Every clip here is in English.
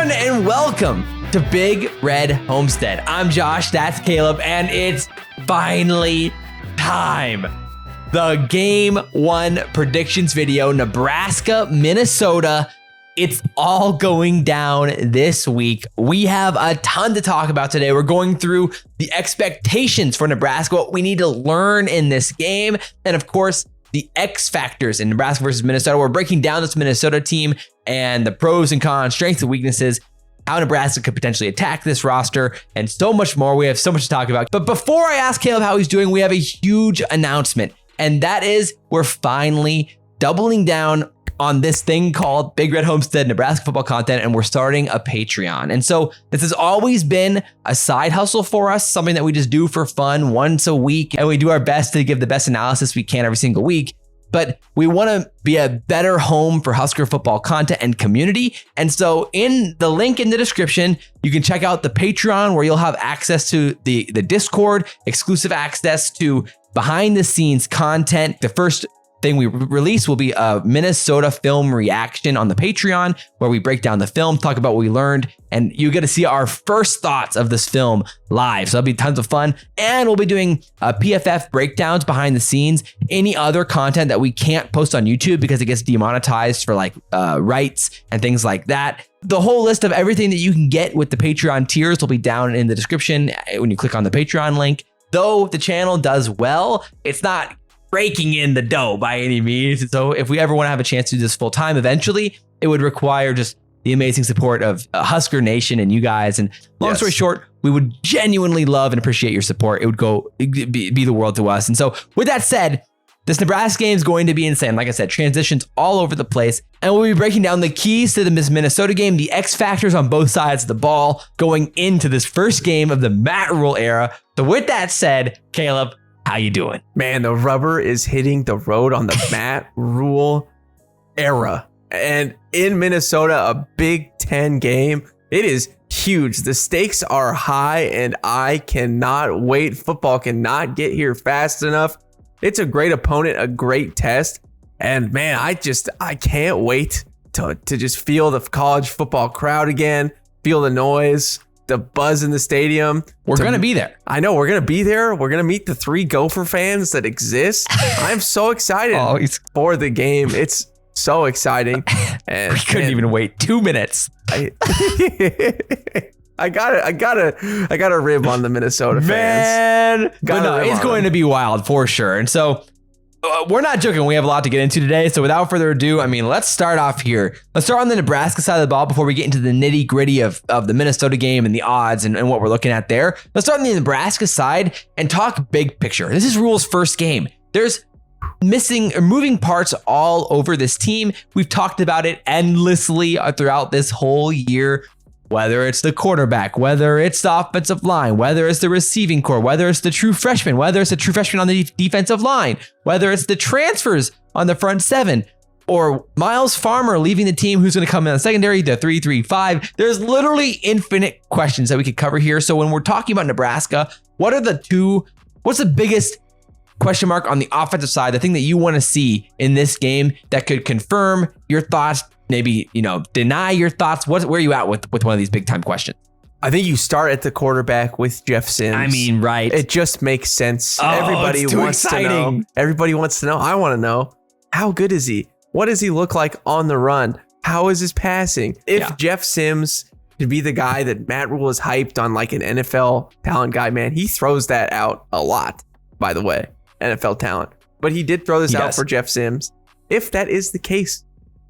everyone, and welcome to Big Red Homestead. I'm Josh, that's Caleb, and it's finally time. The Game 1 predictions video, Nebraska, Minnesota. It's all going down this week. We have a ton to talk about today. We're going through the expectations for Nebraska, what we need to learn in this game, and of course, the X factors in Nebraska versus Minnesota. We're breaking down this Minnesota team and the pros and cons, strengths and weaknesses, how Nebraska could potentially attack this roster, and so much more. We have so much to talk about. But before I ask Caleb how he's doing, we have a huge announcement, and that is we're finally doubling down on this thing called Big Red Homestead Nebraska football content, and we're starting a Patreon. And so this has always been a side hustle for us, something that we just do for fun once a week, and we do our best to give the best analysis we can every single week. But we want to be a better home for Husker football content and community. And so in the link in the description, you can check out the Patreon where you'll have access to the Discord, exclusive access to behind the scenes content. The first thing we release will be a Minnesota film reaction on the Patreon, where we break down the film, talk about what we learned, and you get to see our first thoughts of this film live. So that'll be tons of fun. And we'll be doing PFF breakdowns behind the scenes, any other content that we can't post on YouTube because it gets demonetized for like rights and things like that. The whole list of everything that you can get with the Patreon tiers will be down in the description when you click on the Patreon link. Though the channel does well, it's not breaking in the dough by any means. So if we ever want to have a chance to do this full time, eventually it would require just the amazing support of Husker Nation and you guys. And long story short, we would genuinely love and appreciate your support. It would be the world to us. And so with that said, this Nebraska game is going to be insane. Like I said, transitions all over the place. And we'll be breaking down the keys to the Minnesota game, the X factors on both sides of the ball going into this first game of the Matt Rhule era. So with that said, Caleb, how you doing? Man, the rubber is hitting the road on the Matt Rhule era. And in Minnesota, a Big Ten game, it is huge. The stakes are high, and I cannot wait. Football cannot get here fast enough. It's a great opponent, a great test. And man, I can't wait to just feel the college football crowd again, feel the noise, the buzz in the stadium. We're going to be there. I know we're going to be there. We're going to meet the 3 Gopher fans that exist. I'm so excited for the game. It's so exciting. And we couldn't even wait 2 minutes. I gotta rib on the Minnesota fans. Man, but no, it's going to be wild for sure. And so we're not joking. We have a lot to get into today. So without further ado, I mean, let's start off here. Let's start on the Nebraska side of the ball before we get into the nitty gritty of the Minnesota game and the odds and what we're looking at there. Let's start on the Nebraska side and talk big picture. This is Rhule's first game. There's missing or moving parts all over this team. We've talked about it endlessly throughout this whole year. Whether it's the quarterback, whether it's the offensive line, whether it's the receiving core, whether it's the true freshman, whether it's the true freshman on the defensive line, whether it's the transfers on the front 7, or Miles Farmer leaving the team, who's going to come in the secondary, the 3-3-5. There's literally infinite questions that we could cover here. So when we're talking about Nebraska, what's the biggest question mark on the offensive side, the thing that you want to see in this game that could confirm your thoughts, maybe, deny your thoughts? Where are you at with one of these big time questions? I think you start at the quarterback with Jeff Sims. I mean, right. It just makes sense. Oh, Everybody wants to know. Everybody wants to know. I want to know, how good is he? What does he look like on the run? How is his passing? If Jeff Sims could be the guy that Matt Rhule is hyped on, like an NFL talent guy, man, he throws that out a lot, by the way, NFL talent. But he did throw this out for Jeff Sims. If that is the case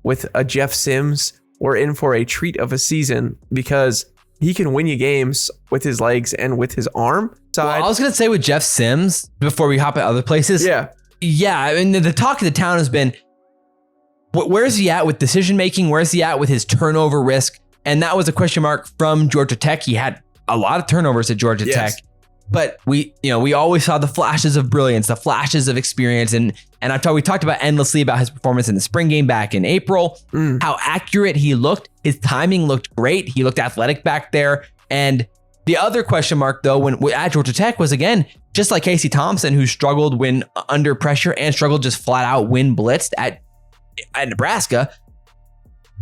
with a Jeff Sims, we're in for a treat of a season, because he can win you games with his legs and with his arm side. Well, I was going to say with Jeff Sims, before we hop at other places. Yeah. I mean, the talk of the town has been, where's he at with decision making? Where's he at with his turnover risk? And that was a question mark from Georgia Tech. He had a lot of turnovers at Georgia Tech. But we always saw the flashes of brilliance, the flashes of experience. And we talked about endlessly about his performance in the spring game back in April, how accurate he looked. His timing looked great. He looked athletic back there. And the other question mark, though, when at Georgia Tech was, again, just like Casey Thompson, who struggled when under pressure and struggled just flat out when blitzed at Nebraska.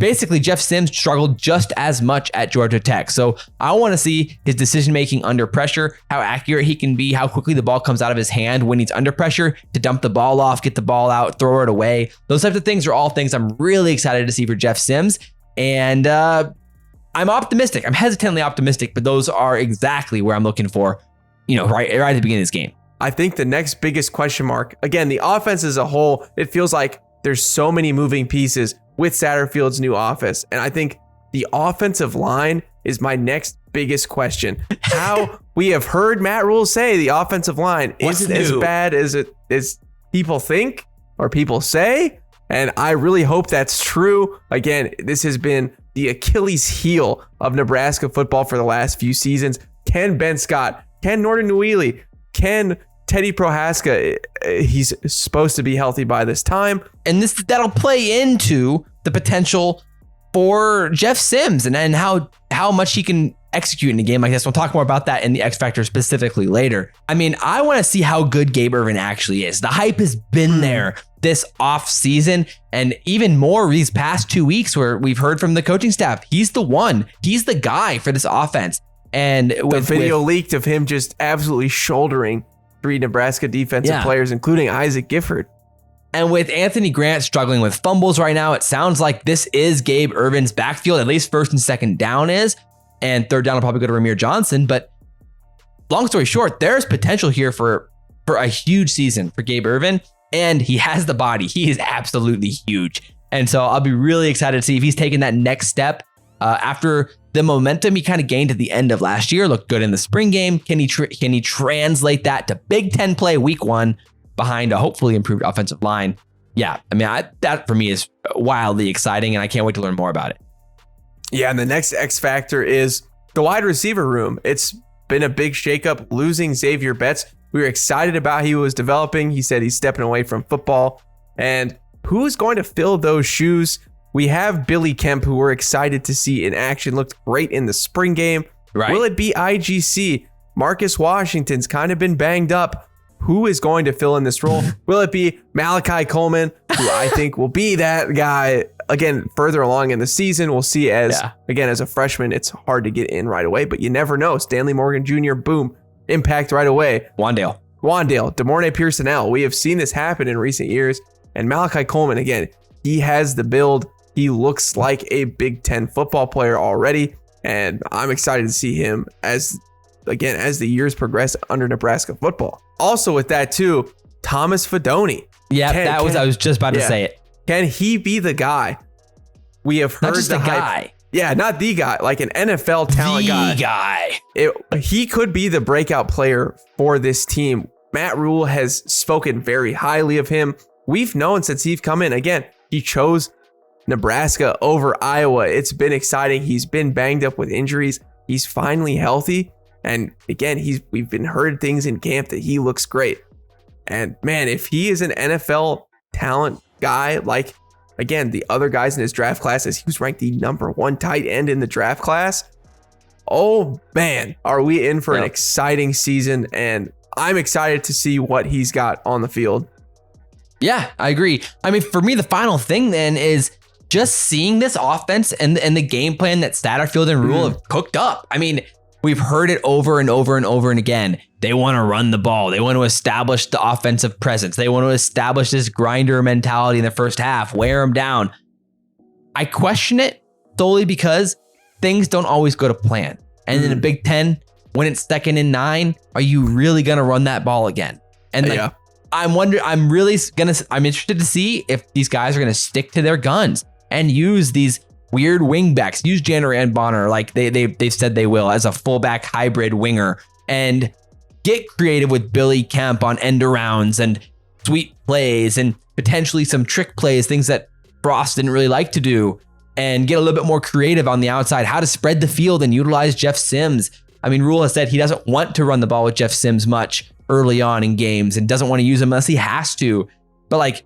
basically Jeff Sims struggled just as much at Georgia Tech. So I want to see his decision-making under pressure, how accurate he can be, how quickly the ball comes out of his hand when he's under pressure to dump the ball off, get the ball out, throw it away. Those types of things are all things I'm really excited to see for Jeff Sims. And I'm optimistic. I'm hesitantly optimistic, but those are exactly where I'm looking for, right at the beginning of this game. I think the next biggest question mark, again, the offense as a whole, it feels like there's so many moving pieces with Satterfield's new offense. And I think the offensive line is my next biggest question. How we have heard Matt Rhule say the offensive line isn't as bad as people think or people say. And I really hope that's true. Again, this has been the Achilles heel of Nebraska football for the last few seasons. Can Ben Scott, can Norton Nwili, can Teddy Prohaska, he's supposed to be healthy by this time. And that'll play into the potential for Jeff Sims and how much he can execute in a game like this. We'll talk more about that in the X Factor specifically later. I mean, I want to see how good Gabe Ervin actually is. The hype has been there this off season, and even more these past 2 weeks where we've heard from the coaching staff. He's the one. He's the guy for this offense. And the video leaked of him just absolutely shouldering 3 Nebraska defensive players, including Isaac Gifford. And with Anthony Grant struggling with fumbles right now, it sounds like this is Gabe Ervin's backfield, at least first and second down is. And third down will probably go to Ramir Johnson. But long story short, there's potential here for a huge season for Gabe Ervin. And he has the body. He is absolutely huge. And so I'll be really excited to see if he's taking that next step after the momentum he kind of gained at the end of last year. Looked good in the spring game. Can he translate that to Big Ten play week 1 behind a hopefully improved offensive line? Yeah, I mean, that for me is wildly exciting, and I can't wait to learn more about it. Yeah, and the next X factor is the wide receiver room. It's been a big shakeup losing Xavier Betts. We were excited about how he was developing. He said he's stepping away from football. And who is going to fill those shoes? We have Billy Kemp, who we're excited to see in action. Looked great in the spring game. Right. Will it be IGC? Marcus Washington's kind of been banged up. Who is going to fill in this role? Will it be Malachi Coleman, who I think will be that guy? Again, further along in the season, we'll see as a freshman, it's hard to get in right away, but you never know. Stanley Morgan Jr., boom, impact right away. Wandale, DeMornay Pearson-El. We have seen this happen in recent years. And Malachi Coleman, again, he has the build. He looks like a Big Ten football player already. And I'm excited to see him as the years progress under Nebraska football. Also with that too, Thomas Fidone. Yeah, I was just about to say it. Can he be the guy? We have heard not just the hype. Guy. Yeah, not the guy, like an NFL talent guy. He could be the breakout player for this team. Matt Rhule has spoken very highly of him. We've known since he's come in. Again, he chose Nebraska over Iowa. It's been exciting. He's been banged up with injuries. He's finally healthy. And again, we've been heard things in camp that he looks great. And man, if he is an NFL talent guy, like again, the other guys in his draft class, as he was ranked the #1 tight end in the draft class. Oh man, are we in for an exciting season? And I'm excited to see what he's got on the field. Yeah, I agree. I mean, for me, the final thing then is just seeing this offense and the game plan that Satterfield and Rhule have cooked up. I mean, we've heard it over and over and over and again. They want to run the ball. They want to establish the offensive presence. They want to establish this grinder mentality in the first half, wear them down. I question it solely because things don't always go to plan. And in the Big Ten, when it's 2nd and 9, are you really going to run that ball again? And I'm interested to see if these guys are going to stick to their guns and use these weird wing backs, use Janner and Bonner like they've said they will as a fullback hybrid winger, and get creative with Billy Kemp on end arounds and sweet plays and potentially some trick plays, things that Frost didn't really like to do, and get a little bit more creative on the outside, how to spread the field and utilize Jeff Sims. I mean, Rhule has said he doesn't want to run the ball with Jeff Sims much early on in games and doesn't want to use him unless he has to. But like,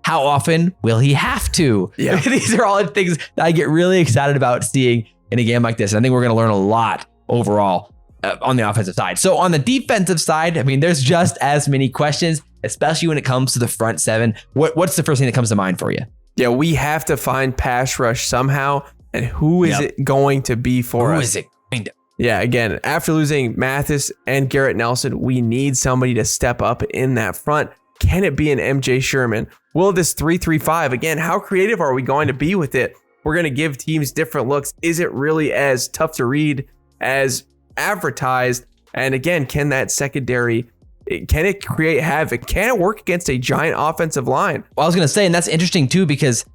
how often will he have to? Yeah. These are all things that I get really excited about seeing in a game like this. And I think we're going to learn a lot overall on the offensive side. So on the defensive side, I mean, there's just as many questions, especially when it comes to the front seven. What's the first thing that comes to mind for you? Yeah, we have to find pass rush somehow. And who is it going to be for us? Who is it going to? Yeah, again, after losing Mathis and Garrett Nelson, we need somebody to step up in that front. Can it be an MJ Sherman? Will this 3-3-5, again, how creative are we going to be with it? We're going to give teams different looks. Is it really as tough to read as advertised? And again, can that secondary, can it create havoc? Can it work against a giant offensive line? Well, I was going to say, and that's interesting too, because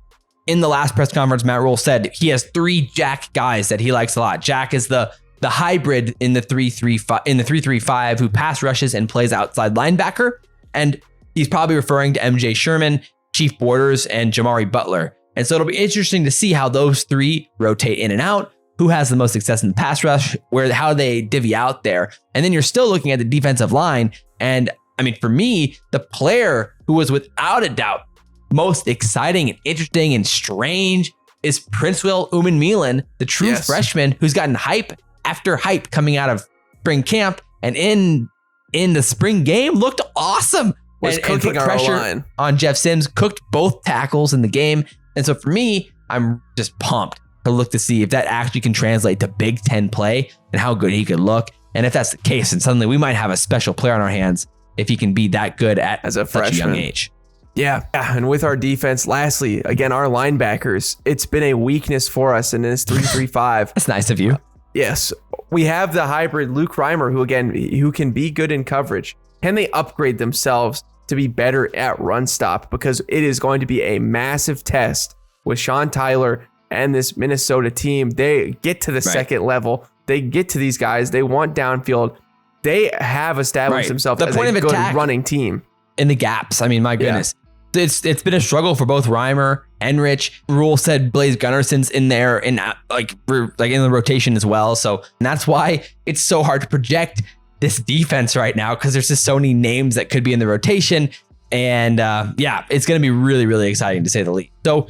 in the last press conference, Matt Rhule said he has 3 Jack guys that he likes a lot. Jack is the hybrid in the 3-3-5 who pass rushes and plays outside linebacker. And he's probably referring to MJ Sherman, Chief Borders, and Jamari Butler. And so it'll be interesting to see how those 3 rotate in and out, who has the most success in the pass rush, how they divvy out there. And then you're still looking at the defensive line. And I mean, for me, the player who was without a doubt most exciting and interesting and strange is Princewill Umanmielen, the true freshman who's gotten hype after hype coming out of spring camp, and in the spring game looked awesome. Was cooking put pressure line on Jeff Sims, cooked both tackles in the game. And so for me, I'm just pumped to look to see if that actually can translate to Big Ten play and how good he could look. And if that's the case, then suddenly we might have a special player on our hands if he can be that good at as a such freshman. a young age. Yeah, and with our defense, lastly, again, our linebackers, it's been a weakness for us in this 3-3-5. That's nice of you. Yes, we have the hybrid Luke Reimer, who can be good in coverage. Can they upgrade themselves to be better at run stop? Because it is going to be a massive test with Sean Tyler and this Minnesota team. They get to the second level. They get to these guys. They want downfield. They have established themselves as a good running team. In the gaps, I mean, my goodness. It's been a struggle for both Reimer and Rich. Rhule said Blaze Gunnarson's in there in like in the rotation as well. So that's why it's so hard to project this defense right now, because there's just so many names that could be in the rotation. And it's going to be really, really exciting to say the least. So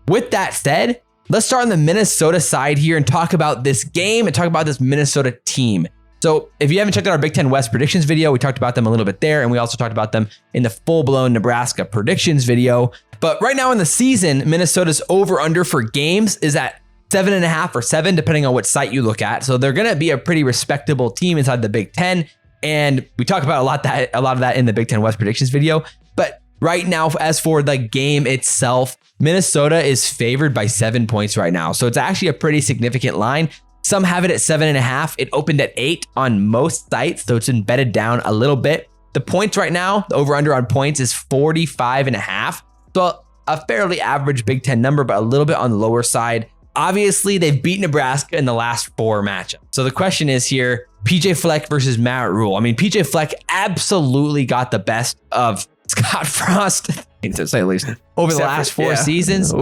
with that said, let's start on the Minnesota side here and talk about this game and talk about this Minnesota team. So if you haven't checked out our Big Ten West predictions video, we talked about them a little bit there, and we also talked about them in the full-blown Nebraska predictions video. But right now in the season, Minnesota's over-under for games is at 7.5 or 7, depending on what site you look at. So they're going to be a pretty respectable team inside the Big Ten, and we talk about a lot of that in the Big Ten West predictions video. But right now, as for the game itself, Minnesota is favored by 7 points right now. So it's actually a pretty significant line. Some have it at 7.5. It opened at 8 on most sites, so it's embedded down a little bit. The points right now, the over-under on points is 45.5. So a fairly average Big Ten number, but a little bit on the lower side. Obviously, they've beat Nebraska in the last 4 matchups. So the question is here, PJ Fleck versus Matt Rhule. I mean, PJ Fleck absolutely got the best of Scott Frost, to say the least, over the last 4 seasons,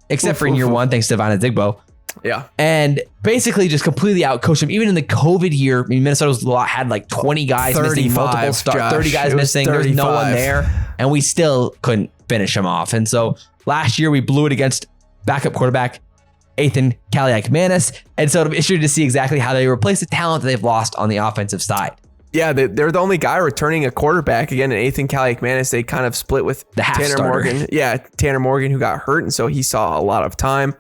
except for in year 1, thanks to Vanna Digbo. Yeah. And basically just completely outcoached him. Even in the COVID year, I mean, Minnesota's had like 20 guys missing, multiple stars, 30 guys missing. There's no one there. And we still couldn't finish him off. And so last year we blew it against backup quarterback Ethan Kaliak-Manis. And so it'll be interesting to see exactly how they replace the talent that they've lost on the offensive side. Yeah, they're the only guy returning a quarterback. Again, in Ethan Kaliak-Manis, they kind of split with Tanner Morgan. Yeah, Tanner Morgan, who got hurt. And so he saw a lot of time.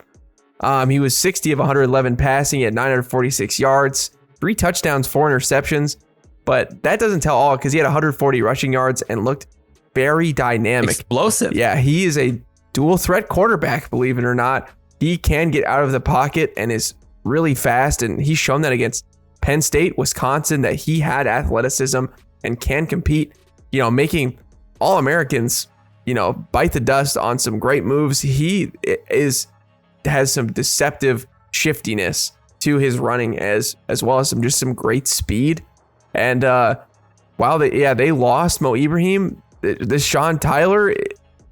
He was 60 of 111 passing at 946 yards, 3 touchdowns, 4 interceptions. But that doesn't tell all, because he had 140 rushing yards and looked very dynamic. Explosive. Yeah, he is a dual threat quarterback, believe it or not. He can get out of the pocket and is really fast. And he's shown that against Penn State, Wisconsin, that he had athleticism and can compete, making All-Americans, bite the dust on some great moves. He has some deceptive shiftiness to his running as well as some great speed. And while they lost Mo Ibrahim, this Sean Tyler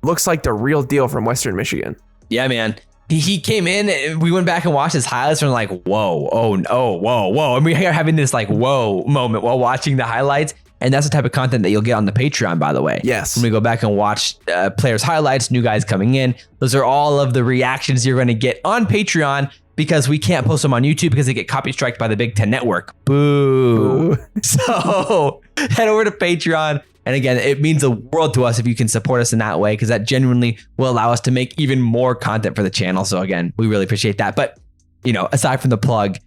looks like the real deal from Western Michigan. Yeah, man. He came in and we went back and watched his highlights and we're like, whoa, whoa. And we are having this like, whoa moment while watching the highlights. And that's the type of content that you'll get on the Patreon, by the way. Yes. When we go back and watch players' highlights, new guys coming in, those are all of the reactions you're going to get on Patreon, because we can't post them on YouTube because they get copy striked by the Big Ten Network. Boo. So head over to Patreon, And again, it means the world to us if you can support us in that way, because that genuinely will allow us to make even more content for the channel. So again, we really appreciate that. But, aside from the plug,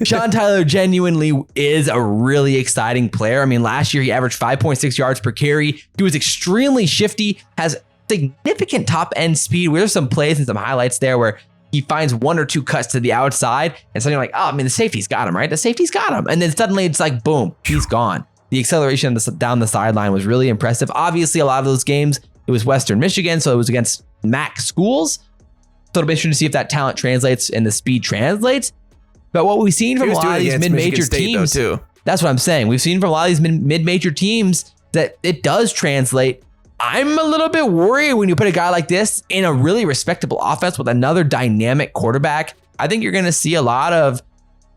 Sean Tyler genuinely is a really exciting player. I mean, last year he averaged 5.6 yards per carry. He was extremely shifty, has significant top end speed. There's some plays and some highlights there where he finds one or two cuts to the outside and suddenly like, oh, I mean, the safety's got him, right? The safety's got him. And then suddenly it's like, boom, he's gone. The acceleration down the sideline was really impressive. Obviously, a lot of those games, it was Western Michigan, so it was against MAC schools. So it'll be interesting to see if that talent translates and the speed translates. But what we've seen from a lot of these mid-major teams, that's what I'm saying. We've seen from a lot of these mid-major teams that it does translate. I'm a little bit worried when you put a guy like this in a really respectable offense with another dynamic quarterback. I think you're going to see a lot of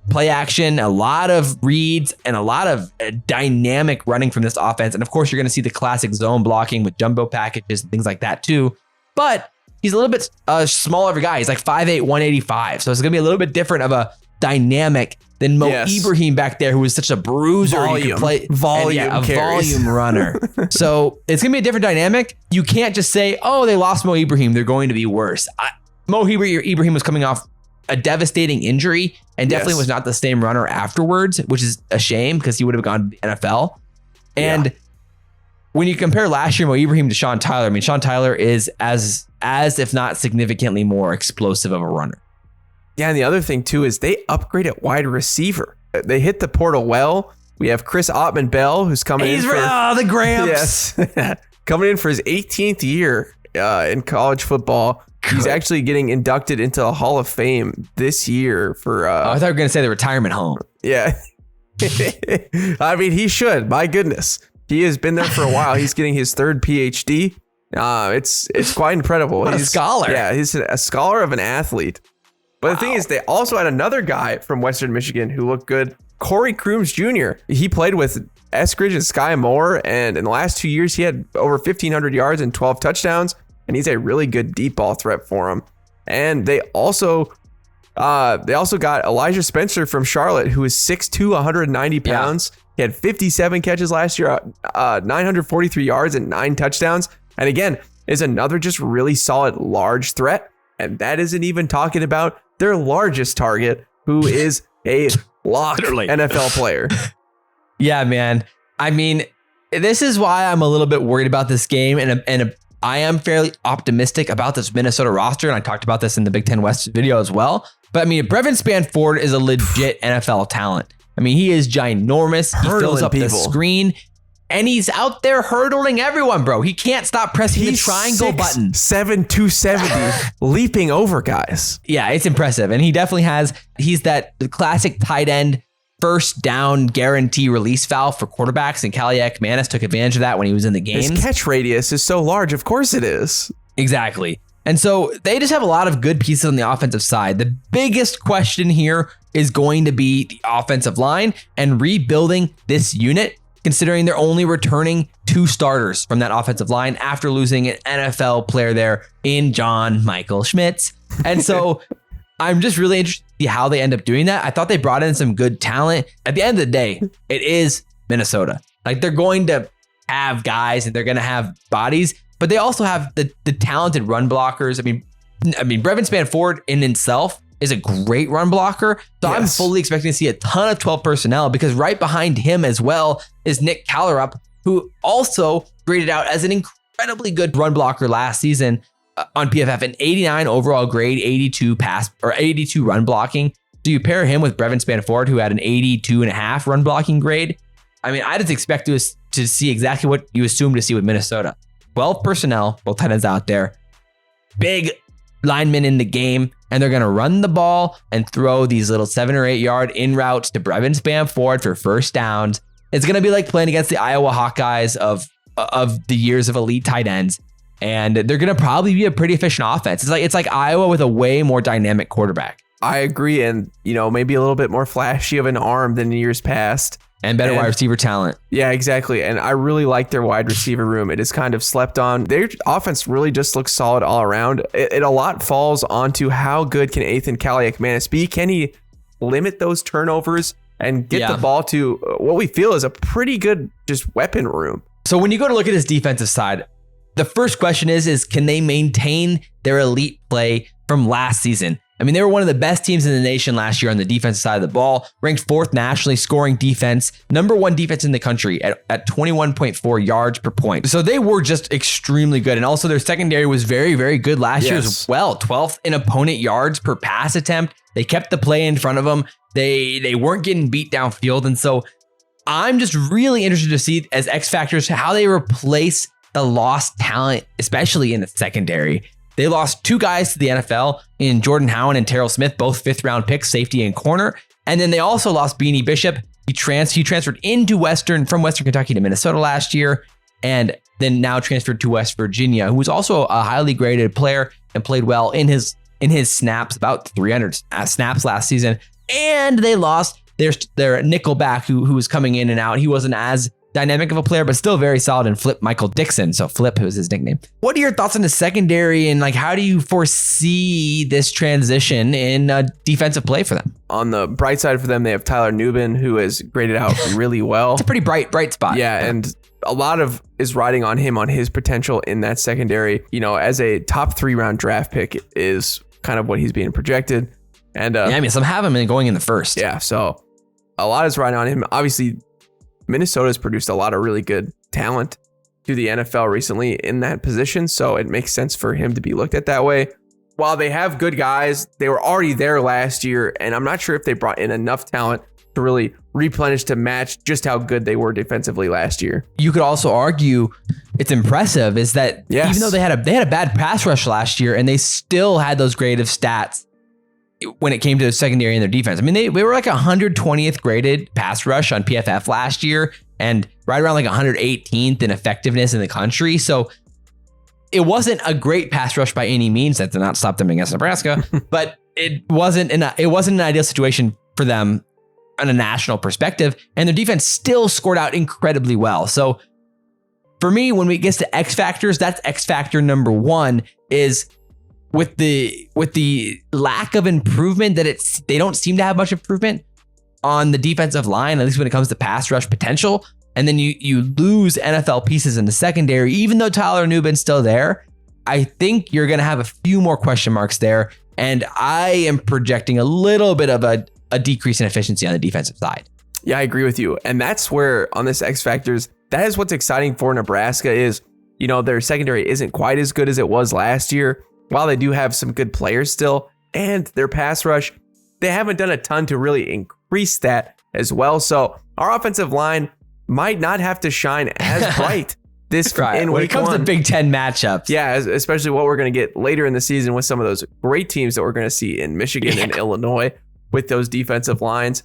play action, a lot of reads, and a lot of dynamic running from this offense. And of course, you're going to see the classic zone blocking with jumbo packages and things like that too. But he's a little bit smaller of a guy. He's like 5'8", 185. So it's going to be a little bit different of a dynamic than Mo Ibrahim back there, who was such a bruiser. Volume runner. So it's going to be a different dynamic. You can't just say, oh, they lost Mo Ibrahim, they're going to be worse. Mo Ibrahim was coming off a devastating injury and definitely was not the same runner afterwards, which is a shame because he would have gone to the NFL. And when you compare last year Mo Ibrahim to Sean Tyler, I mean, Sean Tyler is as if not significantly more explosive of a runner. Yeah, and the other thing too is they upgrade at wide receiver. They hit the portal well. We have Chris Ottman-Bell, who's coming in for the Gramps. Yes, coming in for his 18th year in college football. He's actually getting inducted into the Hall of Fame this year for. I thought you were going to say the retirement home. Yeah, I mean he should. My goodness, he has been there for a while. He's getting his third PhD. It's quite incredible. What a scholar. Yeah, he's a scholar of an athlete. But the thing is, they also had another guy from Western Michigan who looked good, Corey Crooms Jr. He played with Eskridge and Sky Moore, and in the last 2 years, he had over 1,500 yards and 12 touchdowns, and he's a really good deep ball threat for him. And they also got Elijah Spencer from Charlotte, who is 6'2", 190 pounds. Yeah. He had 57 catches last year, 943 yards and 9 touchdowns. And again, is another just really solid large threat. And that isn't even talking about their largest target, who is a lock NFL player. Yeah, man. I mean, this is why I'm a little bit worried about this game. And I am fairly optimistic about this Minnesota roster. And I talked about this in the Big Ten West video as well. But I mean, Brevin Spanford is a legit NFL talent. I mean, he is ginormous. He fills up the screen. And he's out there hurdling everyone, bro. He can't stop pressing the triangle button. 7'7", 270, leaping over guys. Yeah, it's impressive. And he definitely he's that classic tight end first down guarantee release valve for quarterbacks. And Kaliak Manis took advantage of that when he was in the games. His catch radius is so large. Of course it is. Exactly. And so they just have a lot of good pieces on the offensive side. The biggest question here is going to be the offensive line and rebuilding this unit, considering they're only returning 2 starters from that offensive line after losing an NFL player there in John Michael Schmitz. And so I'm just really interested to see how they end up doing that. I thought they brought in some good talent. At the end of the day, it is Minnesota. Like, they're going to have guys and they're going to have bodies, but they also have the talented run blockers. I mean, Brevin Spanford in himself is a great run blocker. So I'm fully expecting to see a ton of 12 personnel, because right behind him as well is Nick Callerup, who also graded out as an incredibly good run blocker last season on PFF, an 89 overall grade, 82 pass or 82 run blocking. So you pair him with Brevin Spanford, who had an 82.5 run blocking grade. I mean, I just expect to see exactly what you assume to see with Minnesota. 12 personnel, both tight ends out there, big linemen in the game, and they're going to run the ball and throw these little 7 or 8 yard in routes to Brevin Spanford for first downs. It's going to be like playing against the Iowa Hawkeyes of the years of elite tight ends. And they're going to probably be a pretty efficient offense. It's like Iowa with a way more dynamic quarterback. I agree. And, maybe a little bit more flashy of an arm than in years past. And better wide receiver talent. Yeah, exactly. And I really like their wide receiver room. It is kind of slept on. Their offense really just looks solid all around. It a lot falls onto how good can Ethan Kaliak Manis be? Can he limit those turnovers and get the ball to what we feel is a pretty good just weapon room? So when you go to look at this defensive side, the first question is can they maintain their elite play from last season? I mean, they were one of the best teams in the nation last year on the defensive side of the ball, ranked 4th nationally scoring defense, number 1 defense in the country at 21.4 yards per point. So they were just extremely good. And also their secondary was very, very good last year as well. 12th in opponent yards per pass attempt. They kept the play in front of them. They weren't getting beat downfield. And so I'm just really interested to see as X factors how they replace the lost talent, especially in the secondary. They lost 2 guys to the NFL in Jordan Howen and Terrell Smith, both 5th round picks, safety and corner. And then they also lost Beanie Bishop. He transferred from Western Kentucky to Minnesota last year, and then now transferred to West Virginia, who was also a highly graded player and played well in his snaps, about 300 snaps last season. And they lost their nickel back who was coming in and out. He wasn't as dynamic of a player, but still very solid, and Flip Michael Dixon. So Flip was his nickname. What are your thoughts on the secondary, and like how do you foresee this transition in defensive play for them? On the bright side for them, they have Tyler Nubin, who has graded out really well. It's a pretty bright spot. Yeah, and a lot of is riding on him, on his potential in that secondary. You know, as a top 3 round draft pick is kind of what he's being projected. And I mean, some have him going in the first. Yeah, so a lot is riding on him. Obviously, Minnesota's produced a lot of really good talent to the NFL recently in that position, so it makes sense for him to be looked at that way. While they have good guys, they were already there last year, and I'm not sure if they brought in enough talent to really replenish to match just how good they were defensively last year. You could also argue it's impressive is that even though they had a bad pass rush last year, and they still had those grade of stats when it came to the secondary and their defense. I mean, they were like 120th graded pass rush on PFF last year, and right around like 118th in effectiveness in the country. So it wasn't a great pass rush by any means. That did not stop them against Nebraska, but it wasn't an ideal situation for them on a national perspective. And their defense still scored out incredibly well. So for me, when we get to X factors, that's X factor number 1 is with the lack of improvement they don't seem to have much improvement on the defensive line, at least when it comes to pass rush potential. And then you lose NFL pieces in the secondary, even though Tyler Nubin's still there. I think you're going to have a few more question marks there. And I am projecting a little bit of a decrease in efficiency on the defensive side. Yeah, I agree with you. And that's where on this X factors, that is what's exciting for Nebraska is, you know, their secondary isn't quite as good as it was last year. While they do have some good players still, and their pass rush, they haven't done a ton to really increase that as well. So our offensive line might not have to shine as bright this in when week it comes 1. to Big Ten matchups. Yeah, especially what we're going to get later in the season with some of those great teams that we're going to see in Michigan and Illinois with those defensive lines.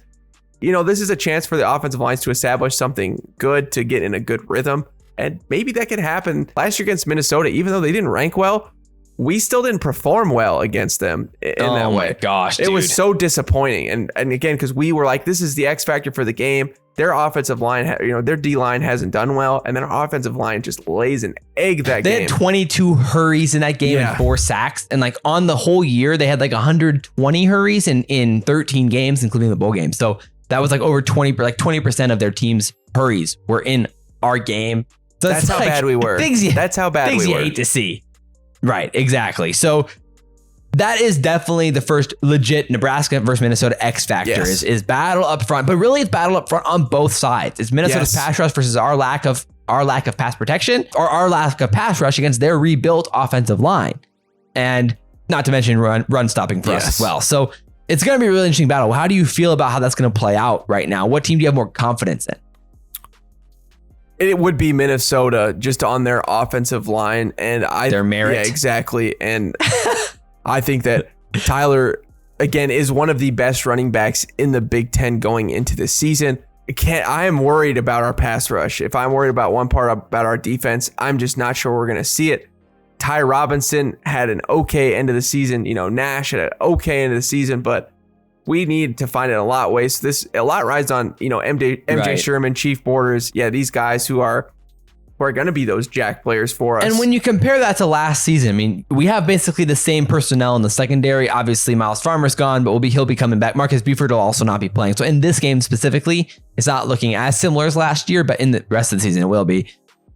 You know, this is a chance for the offensive lines to establish something good, to get in a good rhythm. And maybe that could happen. Last year against Minnesota, even though they didn't rank well, we still didn't perform well against them in that way. Oh my gosh, dude. It was so disappointing. And again, because we were like, this is the X factor for the game. Their offensive line, their D line hasn't done well. And then our offensive line just lays an egg that game. They had 22 hurries in that game and 4 sacks. And like on the whole year, they had like 120 hurries in 13 games, including the bowl game. So that was like over 20% of their team's hurries were in our game. So that's how bad we were. That's how bad we were. Things you hate to see. Right, exactly. So that is definitely the first legit Nebraska versus Minnesota X factor is battle up front, but really it's battle up front on both sides. It's Minnesota's pass rush versus our lack of pass protection, or our lack of pass rush against their rebuilt offensive line, and not to mention run stopping for us as well. So it's going to be a really interesting battle. How do you feel about how that's going to play out right now? What team do you have more confidence in? It would be Minnesota just on their offensive line. And their merit. Yeah, exactly. And I think that Tyler, again, is one of the best running backs in the Big Ten going into this season. I am worried about our pass rush. If I'm worried about one part about our defense, I'm just not sure we're going to see it. Ty Robinson had an okay end of the season. You know, Nash had an okay end of the season, but we need to find it in a lot of ways. A lot rides on, MJ Sherman, Chief Borders. Yeah, these guys who are going to be those jack players for us. And when you compare that to last season, I mean, we have basically the same personnel in the secondary. Obviously, Miles Farmer's gone, but he'll be coming back. Marcus Buford will also not be playing. So in this game specifically, it's not looking as similar as last year, but in the rest of the season, it will be.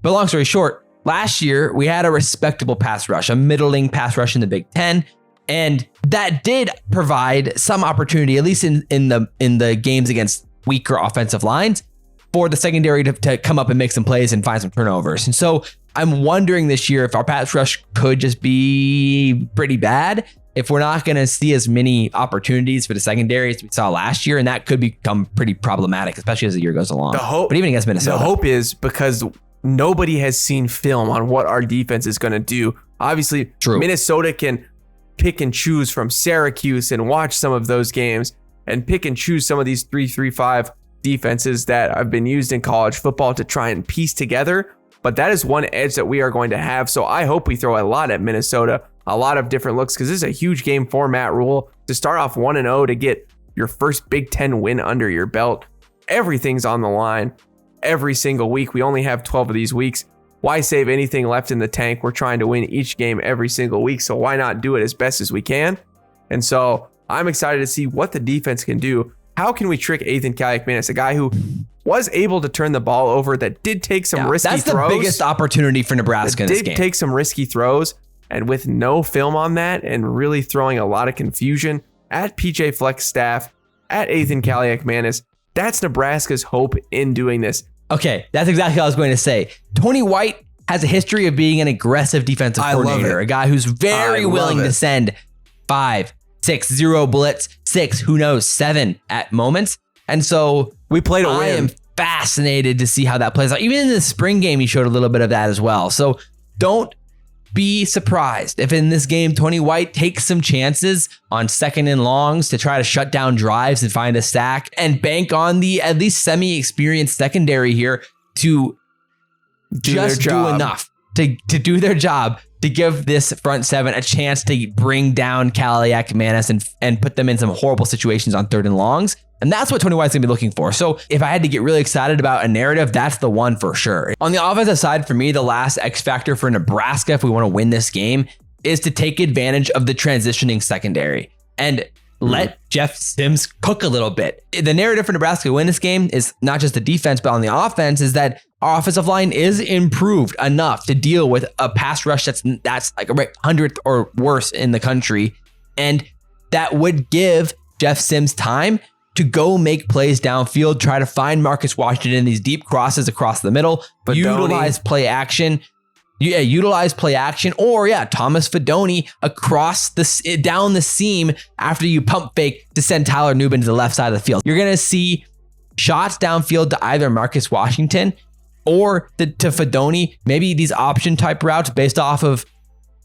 But long story short, last year we had a respectable pass rush, a middling pass rush in the Big Ten. And that did provide some opportunity, at least in the games against weaker offensive lines, for the secondary to come up and make some plays and find some turnovers. And so I'm wondering this year if our pass rush could just be pretty bad, if we're not going to see as many opportunities for the secondary as we saw last year, and that could become pretty problematic, especially as the year goes along. But even against Minnesota. The hope is because nobody has seen film on what our defense is going to do. Obviously, True. Minnesota can pick and choose from Syracuse and watch some of those games and pick and choose some of these 3-3-5 defenses that have been used in college football to try and piece together. But that is one edge that we are going to have. So I hope we throw a lot at Minnesota, a lot of different looks, because this is a huge game for Matt Rhule to start off 1-0 to get your first Big Ten win under your belt. Everything's on the line every single week. We only have 12 of these weeks. Why save anything left in the tank? We're trying to win each game every single week. So why not do it as best as we can? And so I'm excited to see what the defense can do. How can we trick Ethan Kaliakmanis, a guy who was able to turn the ball over, that did take some risky throws. That's the biggest opportunity for Nebraska in this game. Did take some risky throws, and with no film on that and really throwing a lot of confusion at PJ Fleck's staff, at Ethan Kaliakmanis, that's Nebraska's hope in doing this. Okay, that's exactly what I was going to say. Tony White has a history of being an aggressive defensive coordinator, a guy who's very willing to send 5, 6, 0 blitz, 6, who knows, 7 at moments. And so we played a win. I am fascinated to see how that plays out. Even in the spring game, he showed a little bit of that as well. So don't be surprised if in this game, Tony White takes some chances on 2nd and longs to try to shut down drives and find a sack and bank on the at least semi-experienced secondary here to just do enough to do their job, to give this front 7 a chance to bring down Kaliakmanis and put them in some horrible situations on 3rd and longs. And that's what Tony White's gonna be looking for. So if I had to get really excited about a narrative, that's the one for sure. On the offensive side, for me, the last X factor for Nebraska, if we want to win this game, is to take advantage of the transitioning secondary and let Jeff Sims cook a little bit. The narrative for Nebraska to win this game is not just the defense, but on the offense is that our offensive line is improved enough to deal with a pass rush that's like a 100th or worse in the country. And that would give Jeff Sims time to go make plays downfield, try to find Marcus Washington in these deep crosses across the middle, but utilize play action. Utilize play action, or Thomas Fedoni across down the seam after you pump fake to send Tyler Nubin to the left side of the field. You're gonna see shots downfield to either Marcus Washington or to Fedoni, maybe these option type routes based off of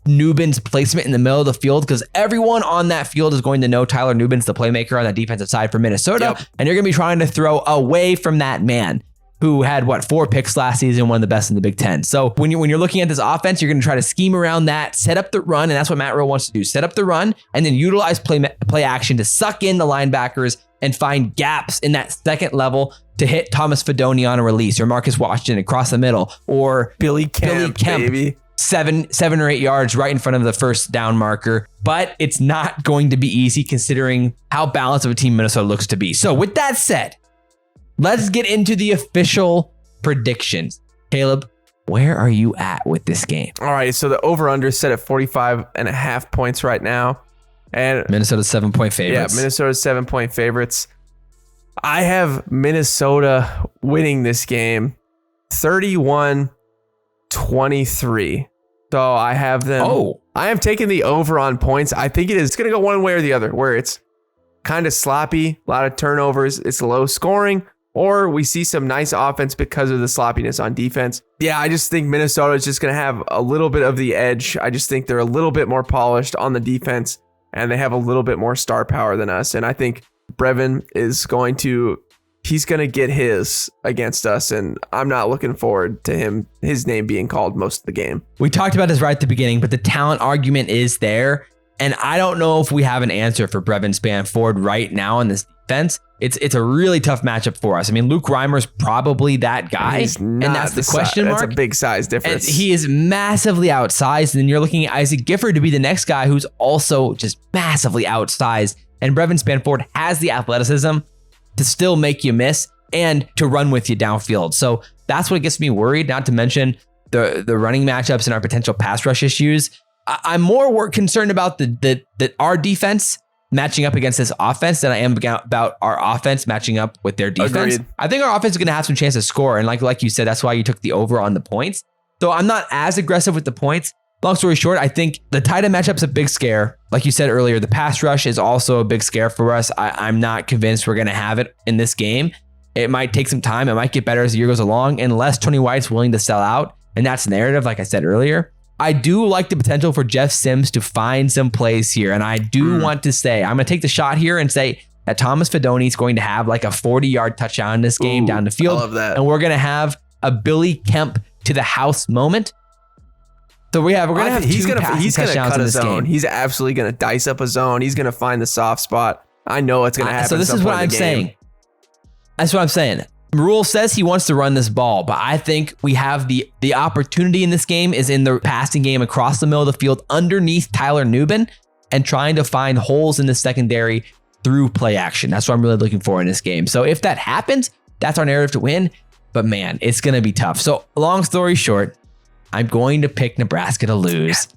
Nubin's placement in the middle of the field, because everyone on that field is going to know Tyler Nubin's the playmaker on the defensive side for Minnesota, and you're gonna be trying to throw away from that man who had 4 picks last season, one of the best in the Big Ten. So when you're looking at this offense, you're going to try to scheme around that, set up the run, and that's what Matt Rhule wants to do. Set up the run, and then utilize play action to suck in the linebackers and find gaps in that second level to hit Thomas Fedoni on a release, or Marcus Washington across the middle, or Billy Kemp baby. 7 or 8 yards right in front of the first down marker. But it's not going to be easy considering how balanced of a team Minnesota looks to be. So with that said, let's get into the official predictions. Caleb, where are you at with this game? All right, so the over-under is set at 45.5 points right now. And Minnesota's 7-point favorites. Yeah, Minnesota's 7-point favorites. I have Minnesota winning this game 31-23. So I have them. I am taking the over on points. I think it's going to go one way or the other, where it's kind of sloppy, a lot of turnovers, it's low scoring, or we see some nice offense because of the sloppiness on defense. Yeah, I just think Minnesota is just going to have a little bit of the edge. I just think they're a little bit more polished on the defense, and they have a little bit more star power than us. And I think Brevin is he's going to get his against us, and I'm not looking forward to his name being called most of the game. We talked about this right at the beginning, but the talent argument is there. And I don't know if we have an answer for Brevin Spanford right now in this defense. It's a really tough matchup for us. I mean, Luke Reimer's probably that guy, and that's the question mark. That's a big size difference. And he is massively outsized, and then you're looking at Isaac Gifford to be the next guy who's also just massively outsized. And Brevin Spanford has the athleticism to still make you miss and to run with you downfield. So that's what gets me worried, not to mention the running matchups and our potential pass rush issues. I'm more concerned about our defense matching up against this offense than I am about our offense matching up with their defense. Agreed. I think our offense is going to have some chance to score. And like you said, that's why you took the over on the points. So I'm not as aggressive with the points. Long story short, I think the tight end matchup's a big scare. Like you said earlier, the pass rush is also a big scare for us. I'm not convinced we're going to have it in this game. It might take some time. It might get better as the year goes along, unless Tony White's willing to sell out. And that's the narrative, like I said earlier. I do like the potential for Jeff Sims to find some plays here. And I do want to say, I'm going to take the shot here and say that Thomas Fidone is going to have like a 40-yard touchdown in this game down the field. I love that. And we're going to have a Billy Kemp to the house moment. So we're going to have he's going to cut a zone. Game. He's absolutely going to dice up a zone. He's going to find the soft spot. I know it's going to happen. So this is what I'm saying. That's what I'm saying. Rhule says he wants to run this ball, but I think we have the opportunity in this game is in the passing game across the middle of the field underneath Tyler Nubin and trying to find holes in the secondary through play action. That's what I'm really looking for in this game. So if that happens, that's our narrative to win. But man, it's going to be tough. So long story short, I'm going to pick Nebraska to lose.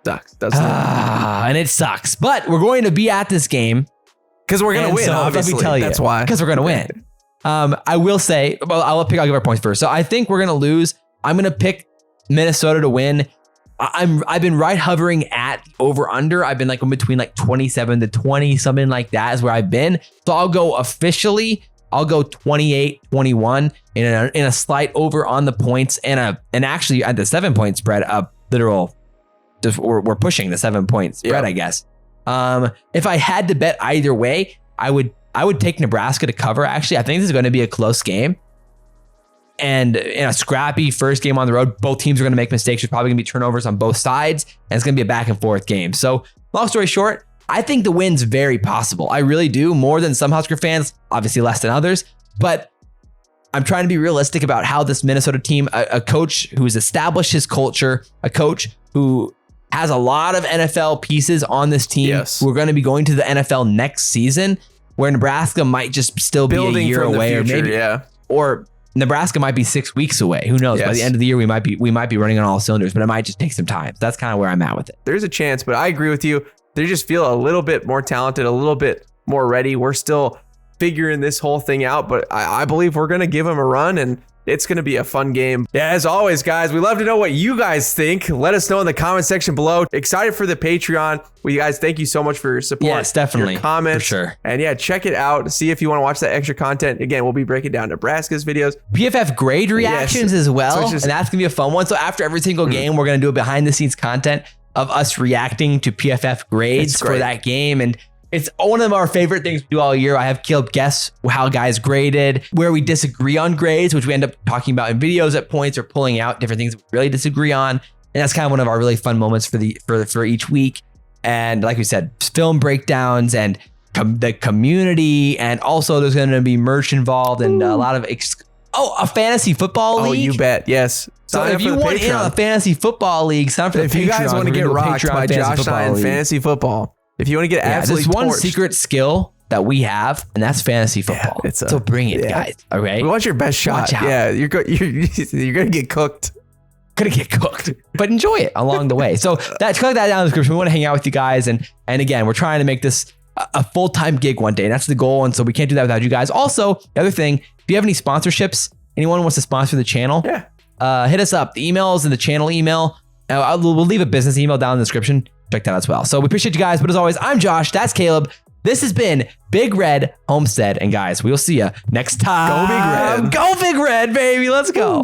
Sucks. And it sucks. But we're going to be at this game. Because we're going to win, so obviously. Let me tell you. That's why. Because we're going to win. I will say, well, I'll give our points first. So I think we're going to lose. I'm going to pick Minnesota to win. I've been right hovering at over under. I've been like in between like 27 to 20, something like that is where I've been. So I'll go 28-21 in a slight over on the points and actually at the 7-point spread, we're pushing the 7-point spread, I guess. If I had to bet either way, I would take Nebraska to cover. Actually, I think this is going to be a close game. And in a scrappy first game on the road, both teams are going to make mistakes. There's probably going to be turnovers on both sides, and it's going to be a back and forth game. So long story short, I think the win's very possible. I really do, more than some Husker fans, obviously less than others. But I'm trying to be realistic about how this Minnesota team, a coach who's established his culture, a coach who has a lot of NFL pieces on this team. Yes. We're going to be going to the NFL next season, where Nebraska might just still be a year away, or Nebraska might be 6 weeks away. Who knows? Yes. By the end of the year, we might be running on all cylinders, but it might just take some time. So that's kind of where I'm at with it. There's a chance, but I agree with you. They just feel a little bit more talented, a little bit more ready. We're still figuring this whole thing out, but I believe we're going to give them a run, and it's going to be a fun game. Yeah, as always, guys, we love to know what you guys think. Let us know in the comment section below. Excited for the Patreon. Well, you guys, thank you so much for your support. Yes, definitely. Your comments. For sure. And yeah, check it out. See if you want to watch that extra content. Again, we'll be breaking down Nebraska's videos. PFF grade reactions as well. And that's going to be a fun one. So after every single game, we're going to do a behind the scenes content of us reacting to PFF grades for that game. And it's one of our favorite things we do all year. I have Caleb guess how guys graded, where we disagree on grades, which we end up talking about in videos at points or pulling out different things we really disagree on. And that's kind of one of our really fun moments for each week. And like we said, film breakdowns and the community. And also there's going to be merch involved and a lot of, a fantasy football league. Oh, you bet. Yes. So if you want in on a fantasy football league, sign up for the Patreon. If you guys want to get rocked by Josh and I in fantasy football. If you want to get absolutely there's one secret skill that we have, and that's fantasy football. So bring it, guys. Okay, we want your best shot. Yeah, you're gonna get cooked. But enjoy it along the way. So click that down in the description. We want to hang out with you guys, and again, we're trying to make this a full-time gig one day, and that's the goal. And so we can't do that without you guys. Also, the other thing, if you have any sponsorships, anyone wants to sponsor the channel, hit us up. The email is in the channel email. We'll leave a business email down in the description. Check that as well. So we appreciate you guys. But as always, I'm Josh. That's Caleb. This has been Big Red Homestead. And guys, we'll see you next time. Go Big Red. Go Big Red, baby. Let's go.